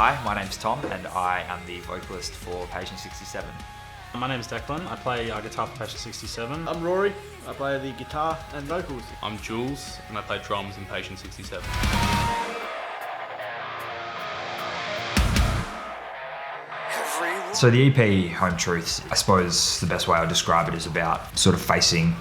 Hi, my name's Tom and I am the vocalist for Patient 67. My name is Declan. I play guitar for Patient 67. I'm Rory. I play the guitar and vocals. I'm Jules and I play drums in Patient 67. So the EP, Home Truths, I suppose the best way I'll describe it is about sort of facing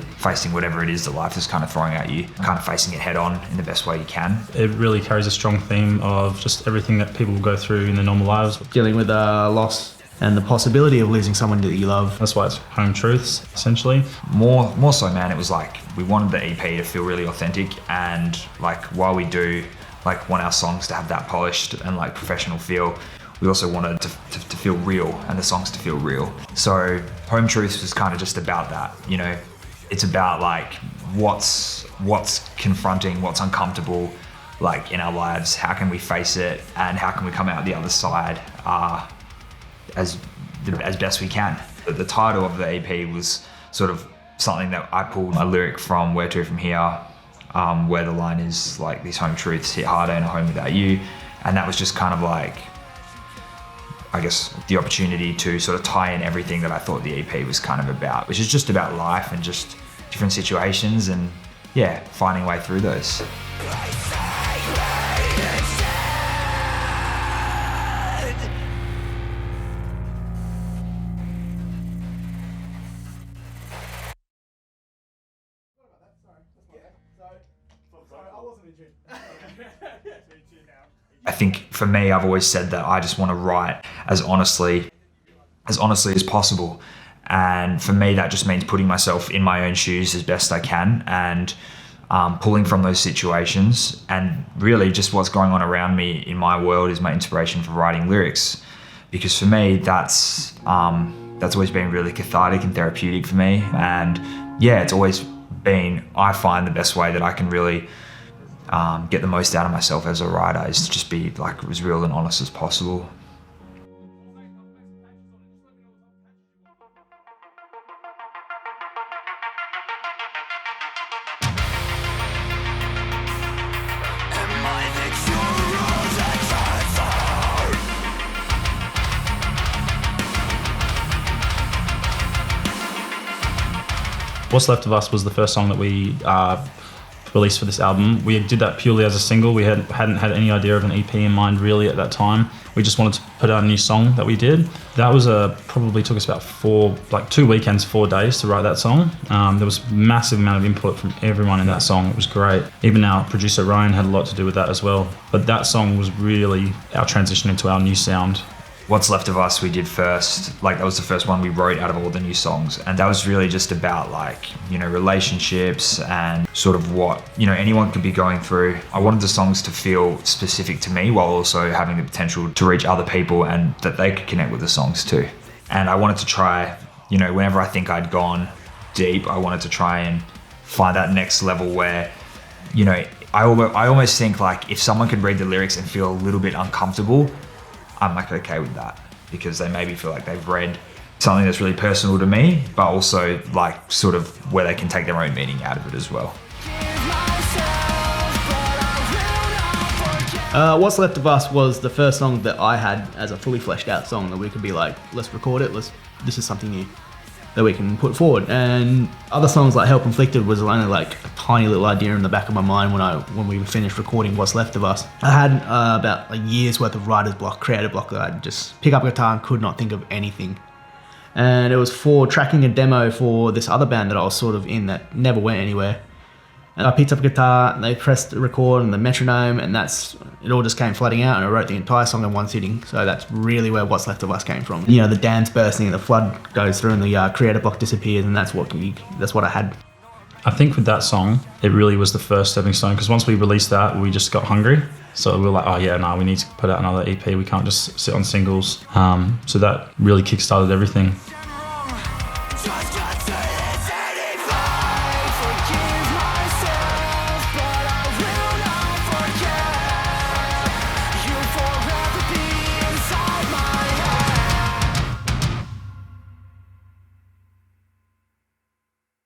whatever it is that life is kind of throwing at you, kind of facing it head on in the best way you can. It really carries a strong theme of just everything that people go through in their normal lives. Dealing with loss and the possibility of losing someone that you love. That's why it's Home Truths, essentially. More so, man, it was like we wanted the EP to feel really authentic, and like while we do want our songs to have that polished and like professional feel, we also wanted to feel real and the songs to feel real. So Home Truths was kind of just about that, you know. It's about like what's confronting, what's uncomfortable like in our lives, how can we face it, and how can we come out the other side as best we can. But the title of the EP was sort of something that I pulled a lyric from Where To From Here, where the line is like, these home truths hit harder in a home without you. And that was just kind of like, I guess, the opportunity to sort of tie in everything that I thought the EP was kind of about, which is just about life and just different situations and yeah, finding a way through those. I think for me, I've always said that I just want to write as honestly as possible. And for me, that just means putting myself in my own shoes as best I can and pulling from those situations. And really just what's going on around me in my world is my inspiration for writing lyrics. Because for me, that's always been really cathartic and therapeutic for me. And yeah, it's always been, I find the best way that I can really get the most out of myself as a writer is to just be like as real and honest as possible. What's Left of Us was the first song that we released for this album. We did that purely as a single. We hadn't had any idea of an EP in mind really at that time. We just wanted to put out a new song that we did. That was probably took us about 2 weekends, 4 days to write that song. There was a massive amount of input from everyone in that song. It was great. Even our producer Ryan had a lot to do with that as well. But that song was really our transition into our new sound. What's Left of Us we did first, like that was the first one we wrote out of all the new songs, and that was really just about like, you know, relationships and sort of what, you know, anyone could be going through. I wanted the songs to feel specific to me while also having the potential to reach other people and that they could connect with the songs too. And I wanted to try, you know, whenever I think I'd gone deep, I wanted to try and find that next level where, you know, I almost think like if someone could read the lyrics and feel a little bit uncomfortable, I'm like okay with that, because they maybe feel like they've read something that's really personal to me, but also like sort of where they can take their own meaning out of it as well. What's Left of Us was the first song that I had as a fully fleshed out song that we could be like, let's record it, this is something new that we can put forward. And other songs like Help Inflicted was only like a tiny little idea in the back of my mind when we finished recording What's Left of Us. I had about a year's worth of writer's block, creative block, that I'd just pick up a guitar and could not think of anything. And it was for tracking a demo for this other band that I was sort of in that never went anywhere. And I picked up a guitar and they pressed record and the metronome, and it all just came flooding out, and I wrote the entire song in one sitting. So that's really where What's Left of Us came from. You know, the dams bursting and the flood goes through and the creative block disappears, and that's what I had. I think with that song, it really was the first stepping stone, because once we released that, we just got hungry. So we were like, oh yeah, no, we need to put out another EP. We can't just sit on singles. So that really kickstarted everything.